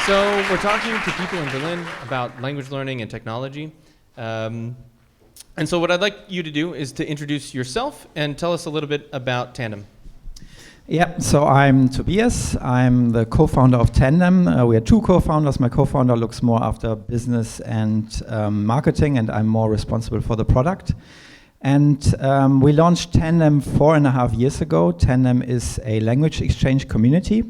So we're talking to people in Berlin about language learning and technology. And so what I'd like you to do is to introduce yourself and tell us a little bit about Tandem. Yeah, so I'm Tobias. I'm the co-founder of Tandem. We are two co-founders. My co-founder looks more after business and marketing, and I'm more responsible for the product. And we launched Tandem 4.5 years ago. Tandem is a language exchange community.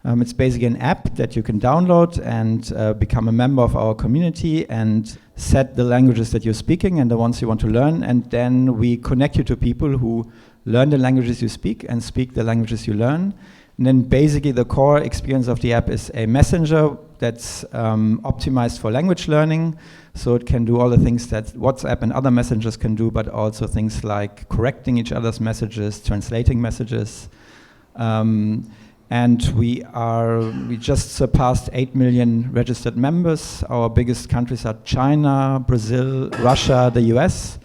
It's basically an app that you can download and become a member of our community and set the languages that you're speaking and the ones you want to learn. And then we connect you to people who learn the languages you speak and speak the languages you learn. And then basically the core experience of the app is a messenger that's optimized for language learning. So it can do all the things that WhatsApp and other messengers can do, but also things like correcting each other's messages, translating messages. And we just surpassed 8 million registered members. Our biggest countries are China, Brazil, Russia, the US.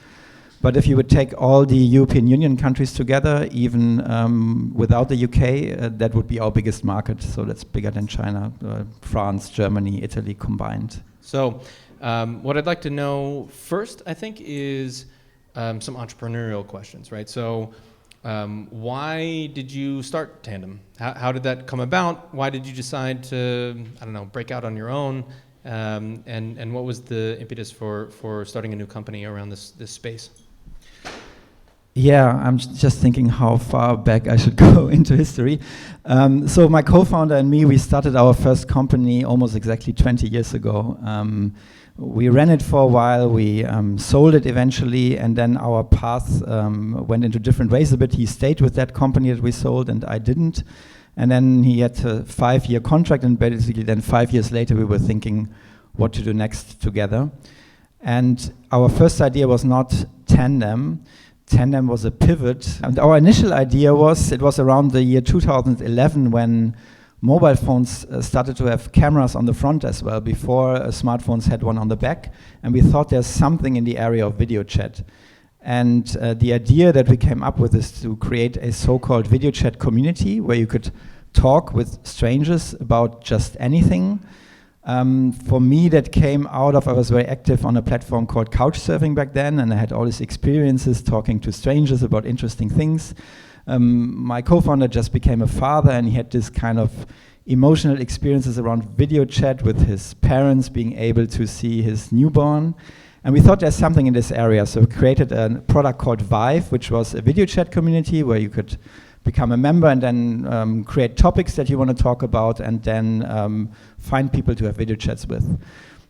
But if you would take all the European Union countries together, even without the UK, that would be our biggest market. So that's bigger than China, France, Germany, Italy combined. So what I'd like to know first, I think, is some entrepreneurial questions, right? So why did you start Tandem? How did that come about? Why did you decide to, I don't know, break out on your own? And what was the impetus for starting a new company around this space? Yeah, I'm just thinking how far back I should go into history. So my co-founder and me, we started our first company almost exactly 20 years ago. We ran it for a while, we sold it eventually, and then our paths went into different ways a bit. He stayed with that company that we sold, and I didn't. And then he had a 5-year contract, and basically then 5 years later we were thinking what to do next together. And our first idea was not Tandem. Tandem was a pivot. And our initial idea was, it was around the year 2011 when mobile phones started to have cameras on the front as well. Before smartphones had one on the back. And we thought there's something in the area of video chat. And the idea that we came up with is to create a so-called video chat community where you could talk with strangers about just anything. For me, that came out of, I was very active on a platform called Couchsurfing back then, and I had all these experiences talking to strangers about interesting things. My co-founder just became a father, and he had this kind of emotional experiences around video chat with his parents being able to see his newborn. And we thought there's something in this area, so we created a product called Vive, which was a video chat community where you could become a member and then create topics that you want to talk about and then find people to have video chats with.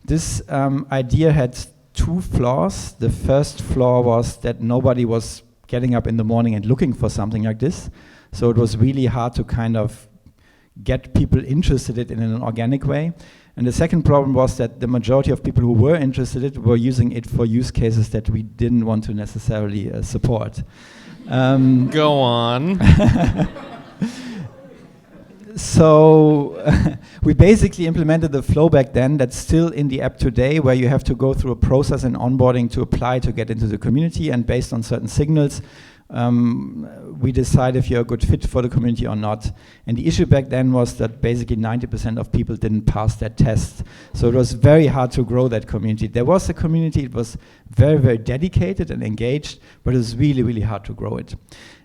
This idea had 2 flaws. The first flaw was that nobody was getting up in the morning and looking for something like this. So it was really hard to kind of get people interested in an organic way. And the second problem was that the majority of people who were interested in it were using it for use cases that we didn't want to necessarily support. Go on. So we basically implemented the flow back then that's still in the app today, where you have to go through a process in onboarding to apply to get into the community, and based on certain signals, we decide if you're a good fit for the community or not. And the issue back then was that basically 90% of people didn't pass that test. So it was very hard to grow that community. There was a community, it was very, very dedicated and engaged, but it was really, really hard to grow it.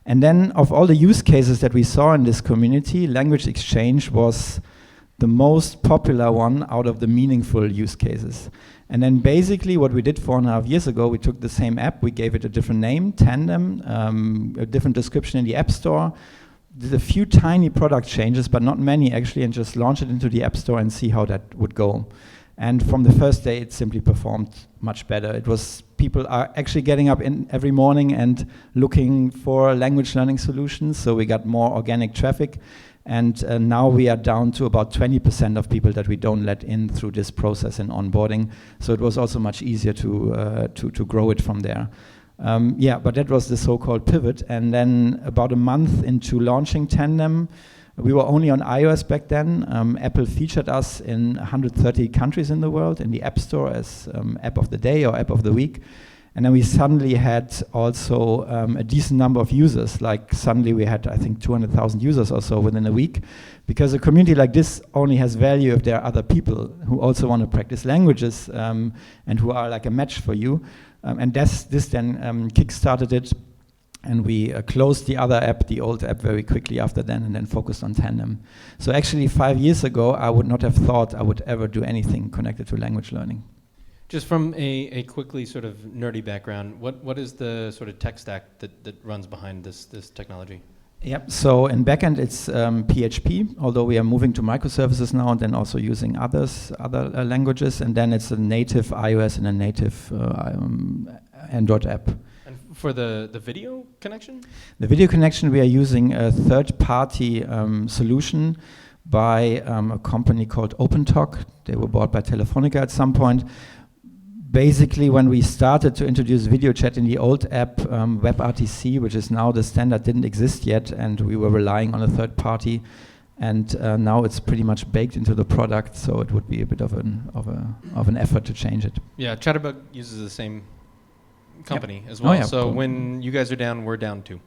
And then of all the use cases that we saw in this community, language exchange was the most popular one out of the meaningful use cases. And then basically what we did 4.5 years ago, we took the same app, we gave it a different name, Tandem, a different description in the App Store, did a few tiny product changes, but not many actually, and just launched it into the App Store and see how that would go. And from the first day, it simply performed much better. It was, people are actually getting up in every morning and looking for language learning solutions, so we got more organic traffic. And now we are down to about 20% of people that we don't let in through this process in onboarding. So it was also much easier to grow it from there. Yeah, but that was the so-called pivot. And then about a month into launching Tandem, we were only on iOS back then. Apple featured us in 130 countries in the world in the App Store as App of the Day or App of the Week. And then we suddenly had also a decent number of users. Like suddenly we had, I think, 200,000 users or so within a week, because a community like this only has value if there are other people who also want to practice languages and who are like a match for you. And this then kick-started it, and we closed the other app, the old app, very quickly after then, and then focused on Tandem. So actually 5 years ago, I would not have thought I would ever do anything connected to language learning. Just from a quickly sort of nerdy background, what is the sort of tech stack that runs behind this technology? Yep, so in backend it's PHP, although we are moving to microservices now and then also using other languages, and then it's a native iOS and a native Android app. And for the video connection? The video connection, we are using a third-party solution by a company called OpenTalk. They were bought by Telefonica at some point. Basically, when we started to introduce video chat in the old app, WebRTC, which is now the standard, didn't exist yet, and we were relying on a third party. And now it's pretty much baked into the product, so it would be a bit of an effort to change it. Yeah, Chatterbug uses the same company as well. Oh, yeah, so cool. when you guys are down, we're down too.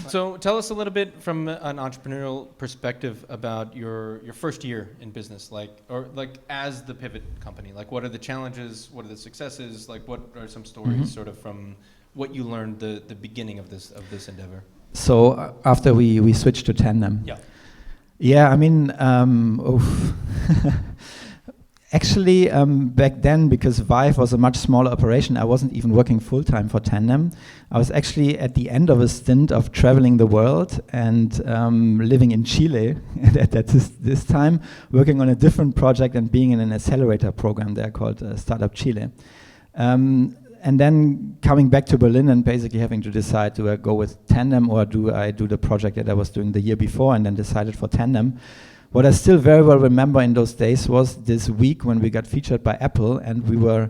So tell us a little bit from an entrepreneurial perspective about your first year in business, like as the pivot company. Like, what are the challenges? What are the successes? Like, what are some stories sort of from what you learned the beginning of this endeavor? So after we switched to Tandem. Yeah. Yeah, I mean, actually, back then, because Vive was a much smaller operation, I wasn't even working full-time for Tandem. I was actually at the end of a stint of traveling the world and living in Chile at this time, working on a different project and being in an accelerator program there called Startup Chile. And then coming back to Berlin and basically having to decide, do I go with Tandem or do I do the project that I was doing the year before, and then decided for Tandem. What I still very well remember in those days was this week when we got featured by Apple, and we were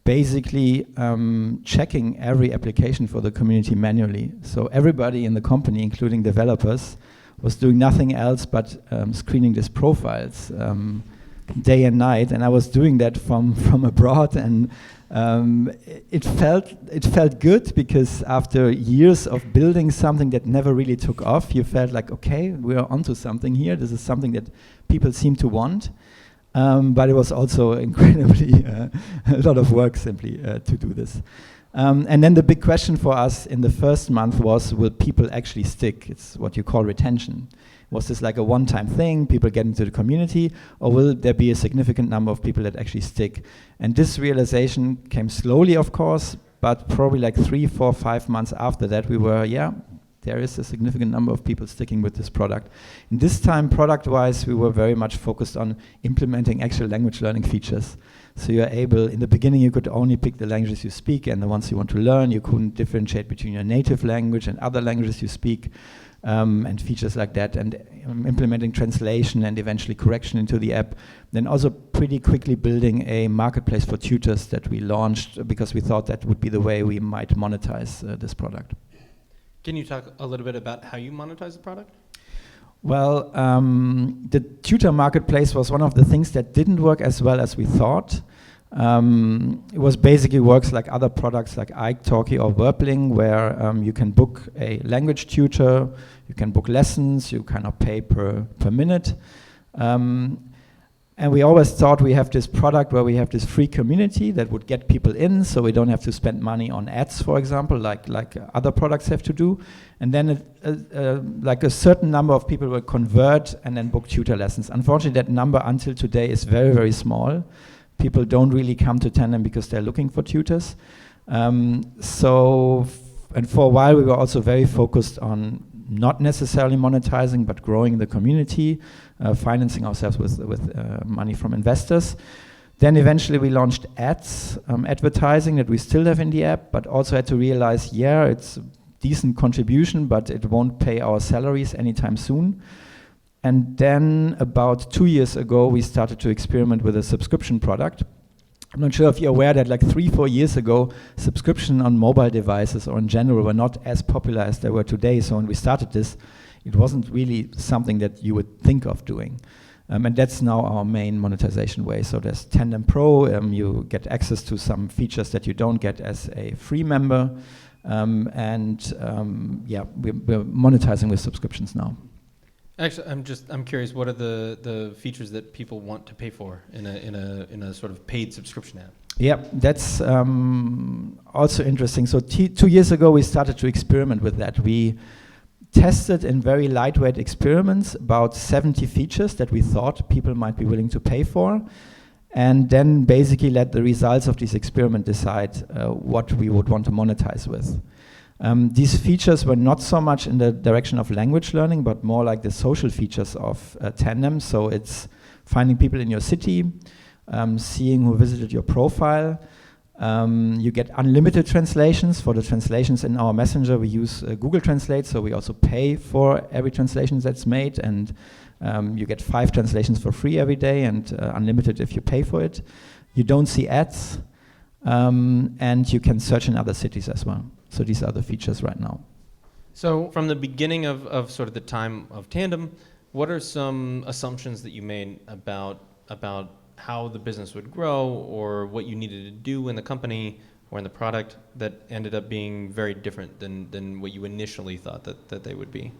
basically checking every application for the community manually. So everybody in the company, including developers, was doing nothing else but screening these profiles day and night, and I was doing that from abroad, and it felt good, because after years of building something that never really took off, you felt like, okay, we are onto something here. This is something that people seem to want, but it was also incredibly a lot of work simply to do this. And then the big question for us in the first month was, will people actually stick? It's what you call retention. Was this like a one-time thing, people get into the community, or will there be a significant number of people that actually stick? And this realization came slowly, of course, but probably like 3, 4, 5 months after that, we were, there is a significant number of people sticking with this product. And this time, product-wise, we were very much focused on implementing actual language learning features. So you're able, in the beginning, you could only pick the languages you speak and the ones you want to learn. You couldn't differentiate between your native language and other languages you speak. And features like that, and implementing translation and eventually correction into the app. Then also pretty quickly building a marketplace for tutors that we launched, because we thought that would be the way we might monetize this product. Can you talk a little bit about how you monetize the product? Well, the tutor marketplace was one of the things that didn't work as well as we thought. It was basically works like other products like italki or Verbling, where you can book a language tutor, you can book lessons, you kind of pay per minute. And we always thought we have this product where we have this free community that would get people in, so we don't have to spend money on ads, for example, like other products have to do. And then like a certain number of people will convert and then book tutor lessons. Unfortunately, that number until today is very, very small. People don't really come to Tandem because they're looking for tutors. And for a while we were also very focused on not necessarily monetizing, but growing the community, financing ourselves with money from investors. Then eventually we launched ads, advertising that we still have in the app, but also had to realize, it's a decent contribution, but it won't pay our salaries anytime soon. And then about 2 years ago, we started to experiment with a subscription product. I'm not sure if you're aware that like 3-4 years ago, subscription on mobile devices or in general were not as popular as they were today. So when we started this, it wasn't really something that you would think of doing. And that's now our main monetization way. So there's Tandem Pro, you get access to some features that you don't get as a free member. We're monetizing with subscriptions now. Actually, I'm curious. What are the features that people want to pay for in a sort of paid subscription app? Yeah, that's also interesting. So 2 years ago, we started to experiment with that. We tested in very lightweight experiments about 70 features that we thought people might be willing to pay for, and then basically let the results of this experiment decide what we would want to monetize with. These features were not so much in the direction of language learning, but more like the social features of Tandem. So it's finding people in your city, seeing who visited your profile. You get unlimited translations. For the translations in our messenger, we use Google Translate, so we also pay for every translation that's made, and you get 5 translations for free every day, and unlimited if you pay for it. You don't see ads, and you can search in other cities as well. So these are the features right now. So from the beginning of sort of the time of Tandem, what are some assumptions that you made about how the business would grow, or what you needed to do in the company or in the product that ended up being very different than what you initially thought that they would be?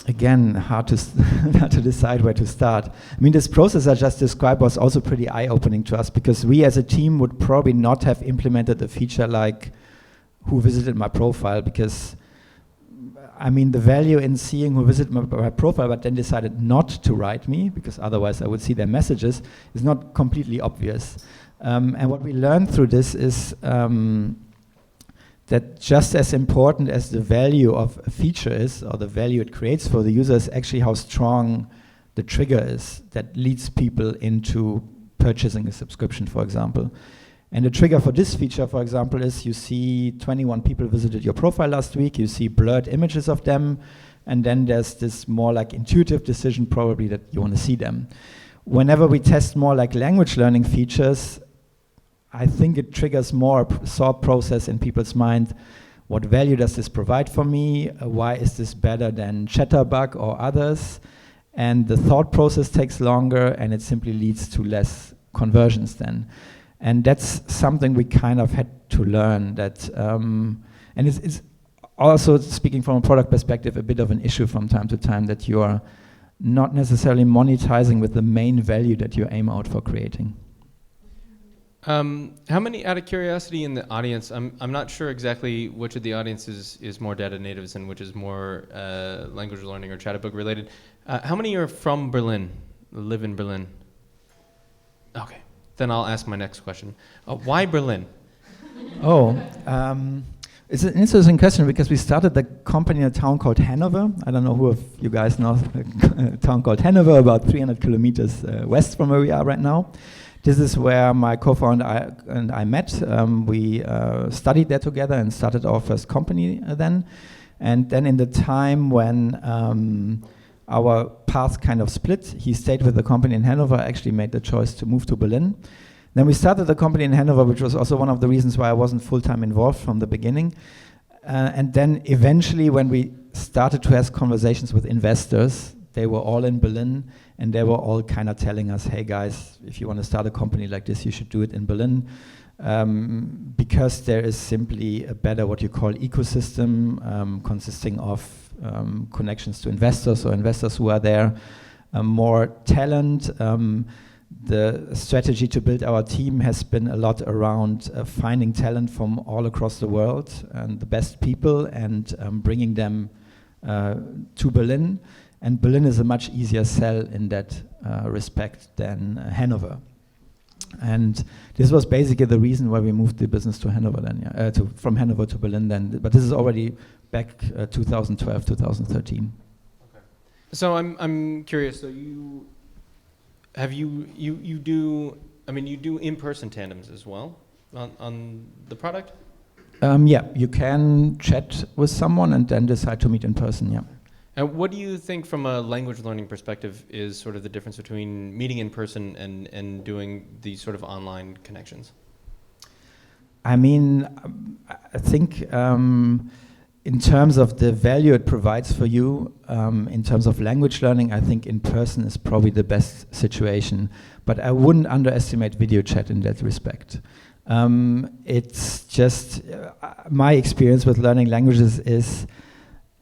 Again, hard to decide where to start. I mean, this process I just described was also pretty eye-opening to us, because we as a team would probably not have implemented a feature like who visited my profile, because I mean, the value in seeing who visited my profile but then decided not to write me, because otherwise I would see their messages, is not completely obvious. And what we learned through this is that just as important as the value of a feature is, or the value it creates for the user, is actually how strong the trigger is that leads people into purchasing a subscription, for example. And the trigger for this feature, for example, is you see 21 people visited your profile last week, you see blurred images of them, and then there's this more like intuitive decision probably that you want to see them. Whenever we test more like language learning features, I think it triggers more thought process in people's mind. What value does this provide for me? Why is this better than Chatterbug or others? And the thought process takes longer, and it simply leads to less conversions then. And that's something we kind of had to learn, that, and it's also, speaking from a product perspective, a bit of an issue from time to time, that you are not necessarily monetizing with the main value that you aim out for creating. How many, out of curiosity, in the audience, I'm not sure exactly which of the audience is more data natives and which is more language learning or Chatterbug related. How many are from Berlin, live in Berlin? Okay. Then I'll ask my next question. Why Berlin? It's an interesting question, because we started the company in a town called Hanover. I don't know who of you guys know a town called Hanover, about 300 kilometers west from where we are right now. This is where my co-founder and I met. We studied there together and started our first company then. And then in the time when our path kind of split, he stayed with the company in Hanover, actually made the choice to move to Berlin. Then we started the company in Hanover, which was also one of the reasons why I wasn't full-time involved from the beginning. And then eventually, when we started to have conversations with investors, they were all in Berlin, and they were all kind of telling us, hey guys, if you want to start a company like this, you should do it in Berlin. Because there is simply a better, what you call, ecosystem, consisting of connections to investors, or investors who are there, more talent. The strategy to build our team has been a lot around finding talent from all across the world, and the best people, and bringing them to Berlin. And Berlin is a much easier sell in that respect than Hanover. And this was basically the reason why we moved the business to Hanover then, from Hanover to Berlin then. But this is already back 2012, 2013. Okay. So I'm curious. So you do in-person tandems as well on the product? Yeah, you can chat with someone and then decide to meet in person. Yeah. And what do you think, from a language learning perspective, is sort of the difference between meeting in person and doing these sort of online connections? I mean, I think in terms of the value it provides for you, in terms of language learning, I think in person is probably the best situation. But I wouldn't underestimate video chat in that respect. It's just my experience with learning languages is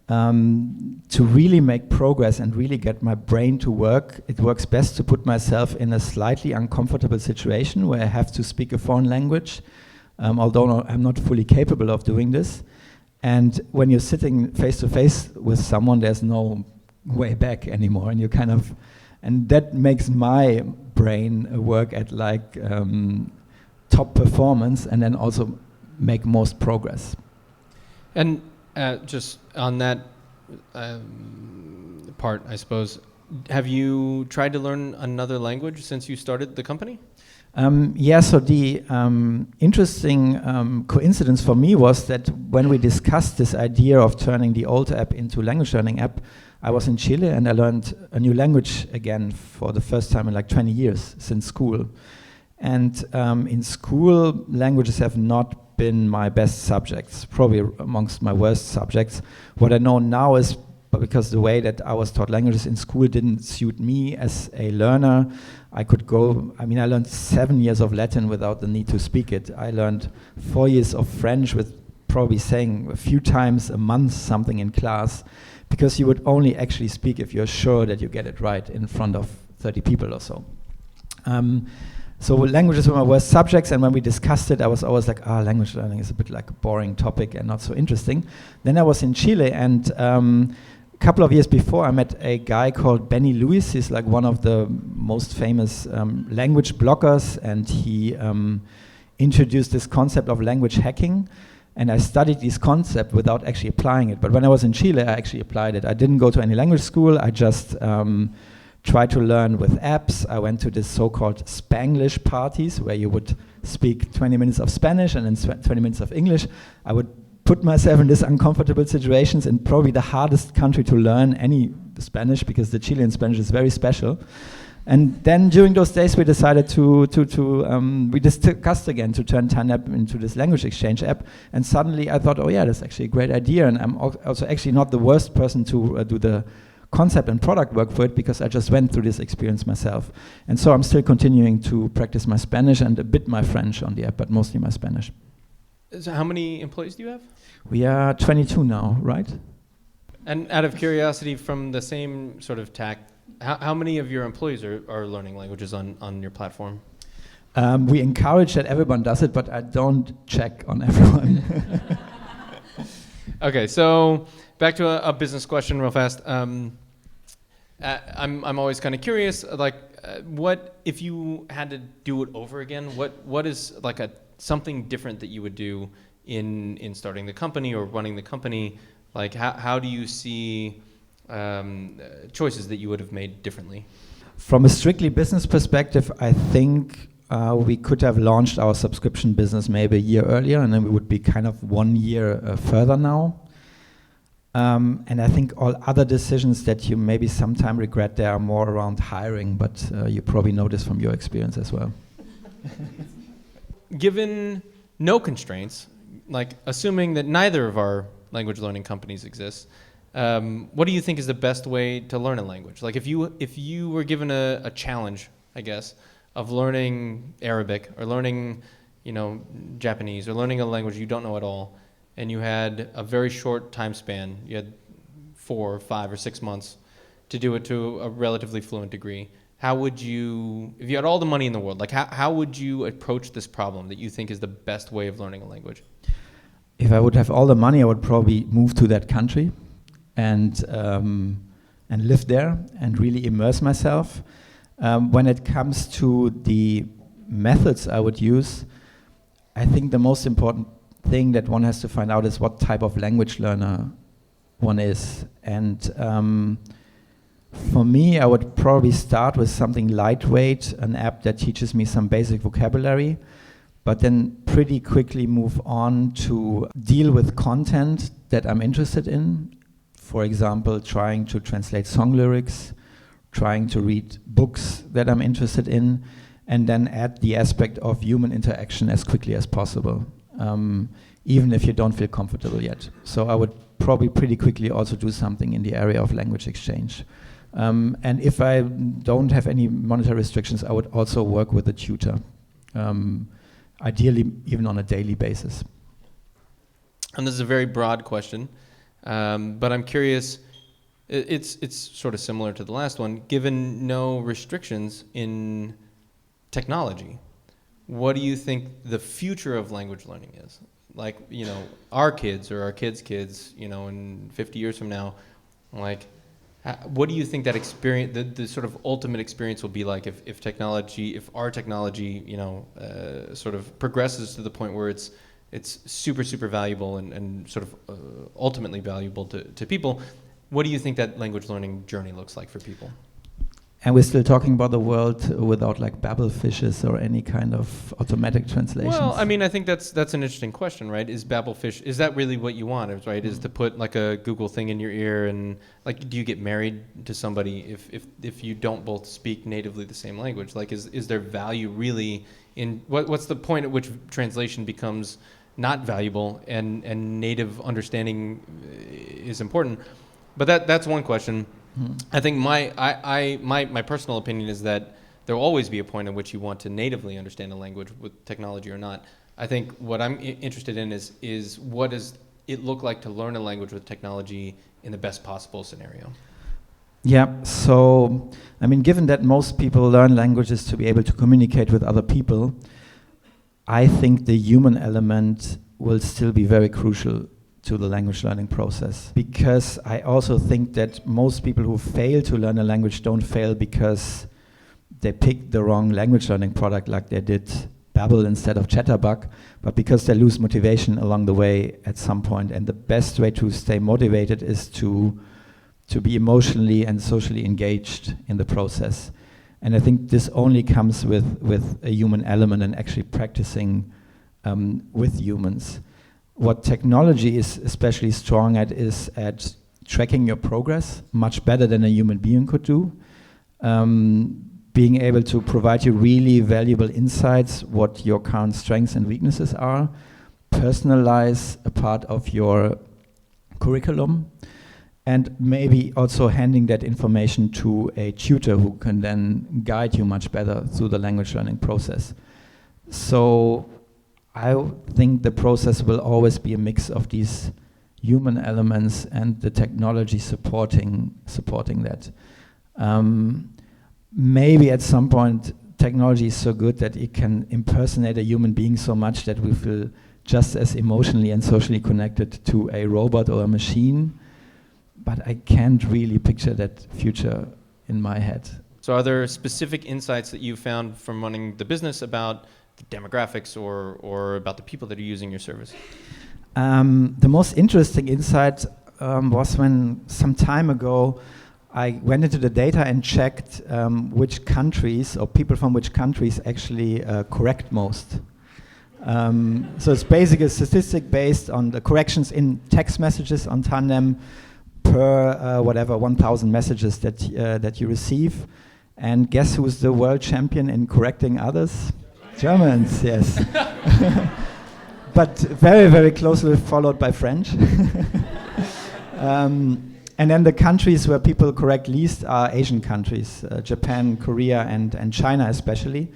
to really make progress and really get my brain to work. It works best to put myself in a slightly uncomfortable situation where I have to speak a foreign language, although I'm not fully capable of doing this. And when you're sitting face to face with someone, there's no way back anymore, and you and that makes my brain work at like top performance, and then also make most progress. And just on that part, I suppose, have you tried to learn another language since you started the company? So the interesting coincidence for me was that when we discussed this idea of turning the old app into language learning app, I was in Chile and I learned a new language again for the first time in like 20 years since school. And in school, languages have not been my best subjects, probably amongst my worst subjects. What I know now is because the way that I was taught languages in school didn't suit me as a learner. I learned 7 years of Latin without the need to speak it. I learned 4 years of French with probably saying a few times a month something in class, because you would only actually speak if you're sure that you get it right in front of 30 people or so. So languages were my worst subjects, and when we discussed it, I was always like, language learning is a bit like a boring topic and not so interesting. Then I was in Chile, and a couple of years before, I met a guy called Benny Lewis. He's like one of the most famous language bloggers, and he introduced this concept of language hacking. And I studied this concept without actually applying it. But when I was in Chile, I actually applied it. I didn't go to any language school. I just tried to learn with apps. I went to this so-called Spanglish parties where you would speak 20 minutes of Spanish and then 20 minutes of English. I would put myself in these uncomfortable situations in probably the hardest country to learn any Spanish, because the Chilean Spanish is very special. And then during those days, we decided we discussed again to turn Tandem into this language exchange app. And suddenly I thought, that's actually a great idea. And I'm also actually not the worst person to do the concept and product work for it, because I just went through this experience myself. And so I'm still continuing to practice my Spanish and a bit my French on the app, but mostly my Spanish. So how many employees do you have? We are 22 now, right? And out of curiosity, from the same sort of tack, how many of your employees are learning languages on your platform? We encourage that everyone does it, but I don't check on everyone. Okay, so back to a business question real fast. I'm always kind of curious, what if you had to do it over again? What is like something different that you would do in starting the company or running the company? Like how do you see choices that you would have made differently? From a strictly business perspective, I think we could have launched our subscription business maybe a year earlier, and then we would be kind of 1 year further now. And I think all other decisions that you maybe sometime regret, they are more around hiring, but you probably know this from your experience as well. Given no constraints, like assuming that neither of our language learning companies exist, what do you think is the best way to learn a language? Like if you were given a challenge, I guess, of learning Arabic or learning, Japanese or learning a language you don't know at all, and you had a very short time span, you had 4 or 5 or 6 months to do it to a relatively fluent degree, how would you, if you had all the money in the world, like how would you approach this problem that you think is the best way of learning a language? If I would have all the money, I would probably move to that country and live there and really immerse myself. When it comes to the methods I would use, I think the most important thing that one has to find out is what type of language learner one is. And for me, I would probably start with something lightweight, an app that teaches me some basic vocabulary, but then pretty quickly move on to deal with content that I'm interested in. For example, trying to translate song lyrics, trying to read books that I'm interested in, and then add the aspect of human interaction as quickly as possible, even if you don't feel comfortable yet. So I would probably pretty quickly also do something in the area of language exchange. And if I don't have any monetary restrictions, I would also work with a tutor, ideally even on a daily basis. And this is a very broad question, but I'm curious, it's sort of similar to the last one. Given no restrictions in technology, what do you think the future of language learning is? Like, you know, our kids or our kids' kids, you know, in 50 years from now, like, what do you think that experience, the sort of ultimate experience will be like if our technology, you know, sort of progresses to the point where it's super, super valuable and sort of ultimately valuable to people? What do you think that language learning journey looks like for people? And we're still talking about the world without like Babel fishes or any kind of automatic translations. Well, I mean, I think that's an interesting question, right? Is Babel fish, is that really what you want, right? Is to put like a Google thing in your ear and like, do you get married to somebody if you don't both speak natively the same language? Like, is there value really in, what's the point at which translation becomes not valuable and native understanding is important? But that's one question. I think my personal opinion is that there will always be a point at which you want to natively understand a language with technology or not. I think what I'm interested in is what does it look like to learn a language with technology in the best possible scenario? Yeah, so, I mean, given that most people learn languages to be able to communicate with other people, I think the human element will still be very crucial to the language learning process. Because I also think that most people who fail to learn a language don't fail because they picked the wrong language learning product, like they did Babel instead of Chatterbug, but because they lose motivation along the way at some point. And the best way to stay motivated is to be emotionally and socially engaged in the process. And I think this only comes with a human element and actually practicing with humans. What technology is especially strong at is at tracking your progress much better than a human being could do. Being able to provide you really valuable insights, what your current strengths and weaknesses are, personalize a part of your curriculum, and maybe also handing that information to a tutor who can then guide you much better through the language learning process. So I think the process will always be a mix of these human elements and the technology supporting that. Maybe at some point technology is so good that it can impersonate a human being so much that we feel just as emotionally and socially connected to a robot or a machine, but I can't really picture that future in my head. So are there specific insights that you found from running the business about the demographics or about the people that are using your service? The most interesting insight was when some time ago I went into the data and checked which countries or people from which countries actually correct most. So it's basically a statistic based on the corrections in text messages on Tandem per 1,000 messages that you receive. And guess who's the world champion in correcting others? Germans, yes. But very, very closely followed by French. And then the countries where people correct least are Asian countries, Japan, Korea, and China especially.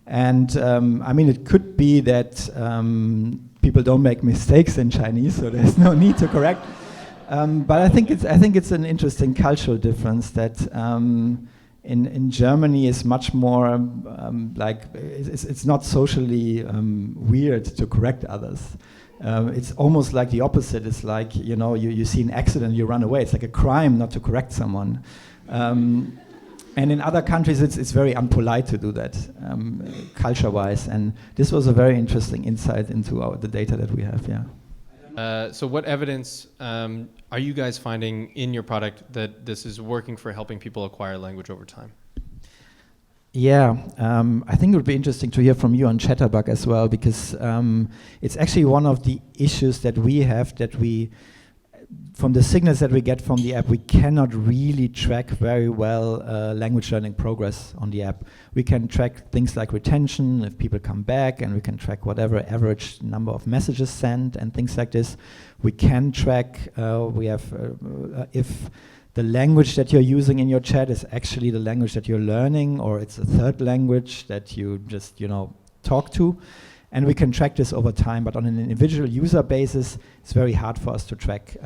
And I mean, it could be that people don't make mistakes in Chinese, so there's no need to correct. But I think it's an interesting cultural difference that in Germany is much more like it's not socially weird to correct others. It's almost like the opposite. It's like, you see an accident, you run away. It's like a crime not to correct someone. And in other countries, it's very unpolite to do that, culture-wise. And this was a very interesting insight into the data that we have, yeah. So what evidence are you guys finding in your product that this is working for helping people acquire language over time? Yeah, I think it would be interesting to hear from you on Chatterbug as well, because it's actually one of the issues that we have, that we from the signals that we get from the app, we cannot really track very well language learning progress on the app. We can track things like retention, if people come back, and we can track whatever average number of messages sent and things like this. We can track, if the language that you're using in your chat is actually the language that you're learning, or it's a third language that you just, talk to. And we can track this over time, but on an individual user basis, it's very hard for us to track.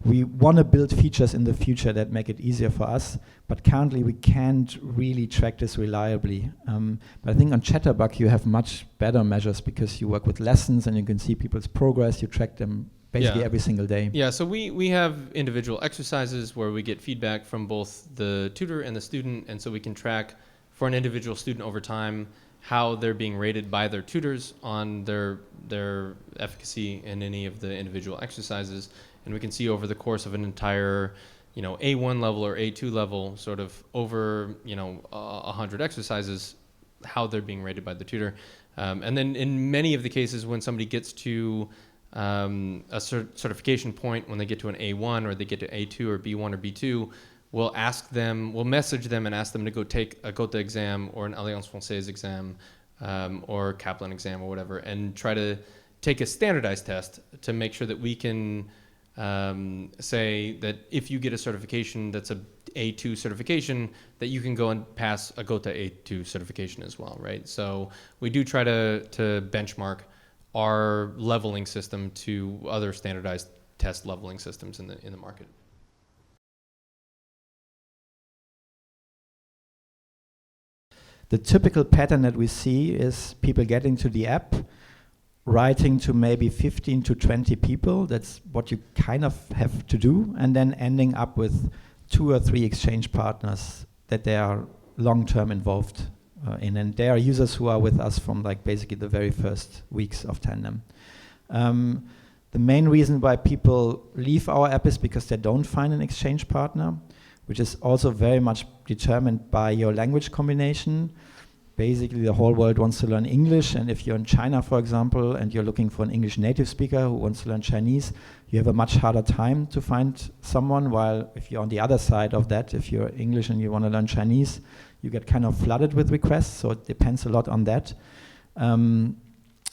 We want to build features in the future that make it easier for us, but currently we can't really track this reliably. But I think on Chatterbug you have much better measures because you work with lessons and you can see people's progress, you track them basically every single day. Yeah, so we have individual exercises where we get feedback from both the tutor and the student, and so we can track for an individual student over time how they're being rated by their tutors on their efficacy in any of the individual exercises. And we can see over the course of an entire, A1 level or A2 level, sort of over, 100 exercises, how they're being rated by the tutor. And then in many of the cases when somebody gets to a certification point, when they get to an A1 or they get to A2 or B1 or B2, we'll message them and ask them to go take a Gotha exam or an Alliance Française exam or Kaplan exam or whatever, and try to take a standardized test to make sure that we can say that if you get a certification that's a A2 certification, that you can go and pass a Gotha A2 certification as well, right? So we do try to benchmark our leveling system to other standardized test leveling systems in the market. The typical pattern that we see is people getting to the app, writing to maybe 15 to 20 people. That's what you kind of have to do, and then ending up with 2 or 3 exchange partners that they are long-term involved in. And they are users who are with us from basically the very first weeks of Tandem. The main reason why people leave our app is because they don't find an exchange partner, which is also very much determined by your language combination. Basically, the whole world wants to learn English, and if you're in China, for example, and you're looking for an English native speaker who wants to learn Chinese, you have a much harder time to find someone, while if you're on the other side of that, if you're English and you want to learn Chinese, you get kind of flooded with requests, so it depends a lot on that.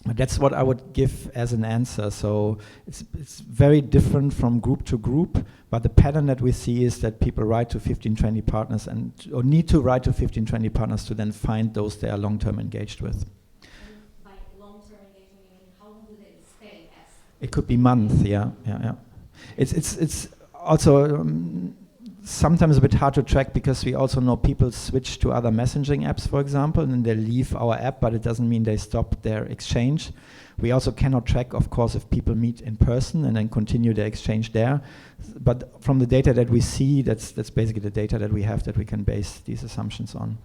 But that's what I would give as an answer. So it's very different from group to group, but the pattern that we see is that people write to 15, 20 partners or need to write to 15, 20 partners to then find those they are long-term engaged with. And by long-term engagement, you mean how long do they stay as? It could be months, yeah. It's also sometimes a bit hard to track because we also know people switch to other messaging apps, for example, and they leave our app, but it doesn't mean they stop their exchange. We also cannot track, of course, if people meet in person and then continue their exchange there. But from the data that we see, that's basically the data that we have that we can base these assumptions on.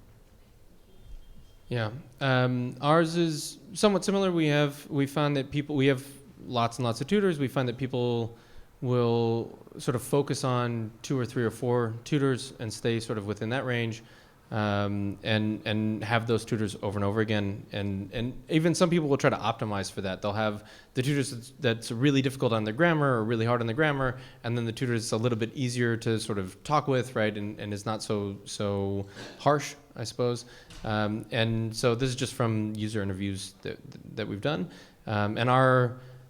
Yeah, ours is somewhat similar. We found that we have lots and lots of tutors. We find that people will sort of focus on 2 or 3 or 4 tutors and stay sort of within that range, and have those tutors over and over again. And even some people will try to optimize for that. They'll have the tutors that's really difficult on their grammar or really hard on the grammar, and then the tutors that's a little bit easier to sort of talk with, right, and is not so harsh, I suppose. And so this is just from user interviews that we've done. And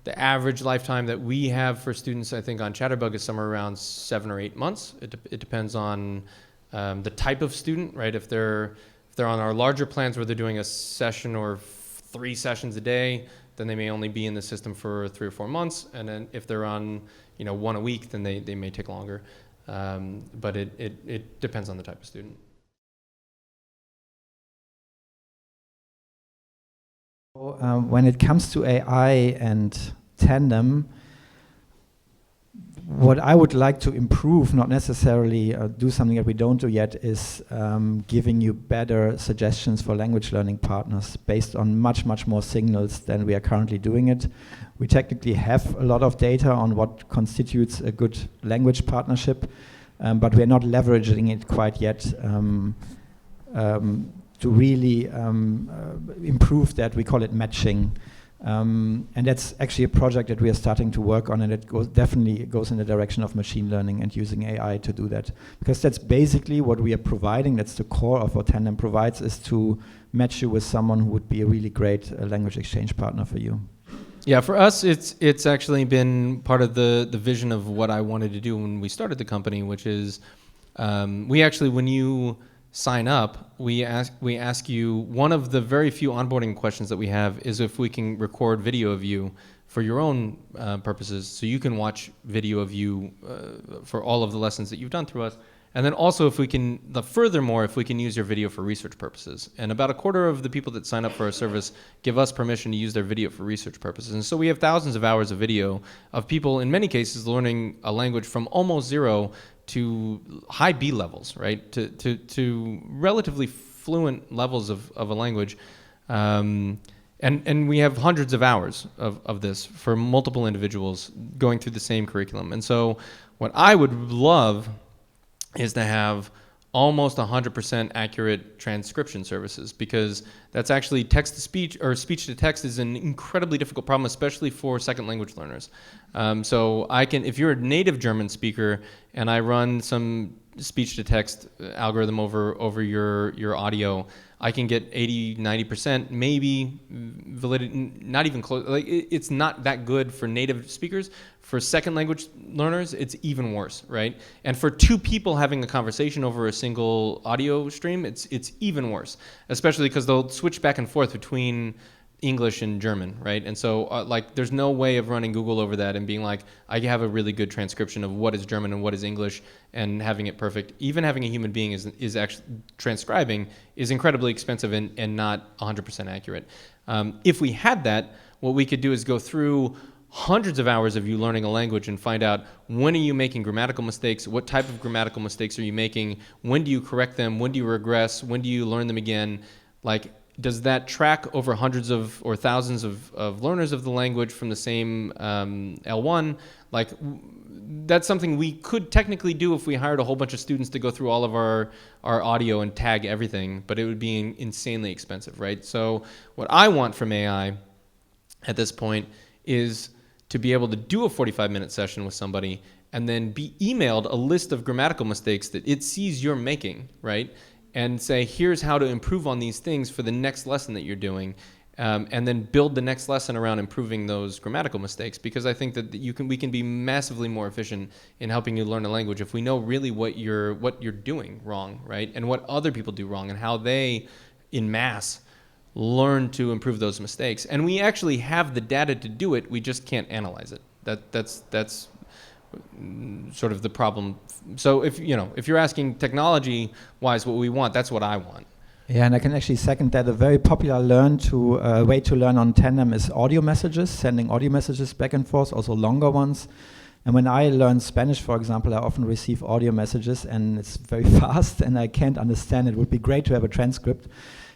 the average lifetime that we have for students, I think, on Chatterbug is somewhere around 7 or 8 months. It depends on the type of student, right? If they're on our larger plans where they're doing a session or 3 sessions a day, then they may only be in the system for 3 or 4 months. And then if they're on 1 a week, then they may take longer. But it depends on the type of student. When it comes to AI and Tandem, what I would like to improve, not necessarily do something that we don't do yet, is giving you better suggestions for language learning partners based on much more signals than we are currently doing it. We technically have a lot of data on what constitutes a good language partnership, but we're not leveraging it quite yet to really improve that. We call it matching. And that's actually a project that we are starting to work on, and it definitely goes in the direction of machine learning and using AI to do that. Because that's basically what we are providing. That's the core of what Tandem provides, is to match you with someone who would be a really great language exchange partner for you. Yeah, for us, it's actually been part of the vision of what I wanted to do when we started the company, which is we actually, when you sign up, we ask you, one of the very few onboarding questions that we have is if we can record video of you for your own purposes, so you can watch video of you for all of the lessons that you've done through us. And then also if we can, furthermore, if we can use your video for research purposes. And about a quarter of the people that sign up for our service give us permission to use their video for research purposes. And so we have thousands of hours of video of people, in many cases, learning a language from almost zero to high B levels, right? To relatively fluent levels of a language. And we have hundreds of hours of this for multiple individuals going through the same curriculum. And so what I would love is to have almost 100% accurate transcription services, because that's actually text-to-speech or speech-to-text is an incredibly difficult problem, especially for second language learners. So I can, if you're a native German speaker and I run some speech-to-text algorithm over your audio, I can get 80, 90%, maybe validity, not even close. Like it's not that good for native speakers. For second language learners, it's even worse, right? And for two people having a conversation over a single audio stream, it's even worse, especially because they'll switch back and forth between English and German, right? And so like there's no way of running Google over that and being like, I have a really good transcription of what is German and what is English and having it perfect. Even having a human being is actually transcribing is incredibly expensive and not 100% accurate. If we had that, what we could do is go through hundreds of hours of you learning a language and find out, when are you making grammatical mistakes? What type of grammatical mistakes are you making? When do you correct them? When do you regress? When do you learn them again? Like, does that track over hundreds of or thousands of learners of the language from the same L1? Like, that's something we could technically do if we hired a whole bunch of students to go through all of our audio and tag everything, but it would be insanely expensive, right? So what I want from AI at this point is to be able to do a 45-minute session with somebody and then be emailed a list of grammatical mistakes that it sees you're making, right? And say, here's how to improve on these things for the next lesson that you're doing, and then build the next lesson around improving those grammatical mistakes. Because I think that we can be massively more efficient in helping you learn a language if we know really what you're doing wrong, right? And what other people do wrong, and how they, in mass, learn to improve those mistakes. And we actually have the data to do it. We just can't analyze it. That's sort of the problem. So if you're asking technology-wise what we want, that's what I want. Yeah, and I can actually second that. A very popular way to learn on Tandem is audio messages, sending audio messages back and forth, also longer ones. And when I learn Spanish, for example, I often receive audio messages, and it's very fast, and I can't understand it. It would be great to have a transcript.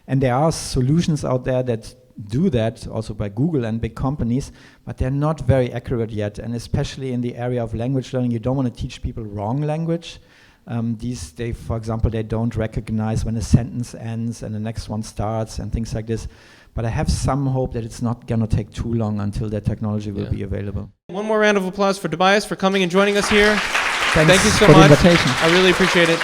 And there are solutions out there that do that, also by Google and big companies, but they're not very accurate yet. And especially in the area of language learning, you don't want to teach people wrong language. For example, they don't recognize when a sentence ends and the next one starts and things like this. But I have some hope that it's not going to take too long until that technology will be available. One more round of applause for Tobias for coming and joining us here. Thanks Thank you so for much. The invitation. I really appreciate it.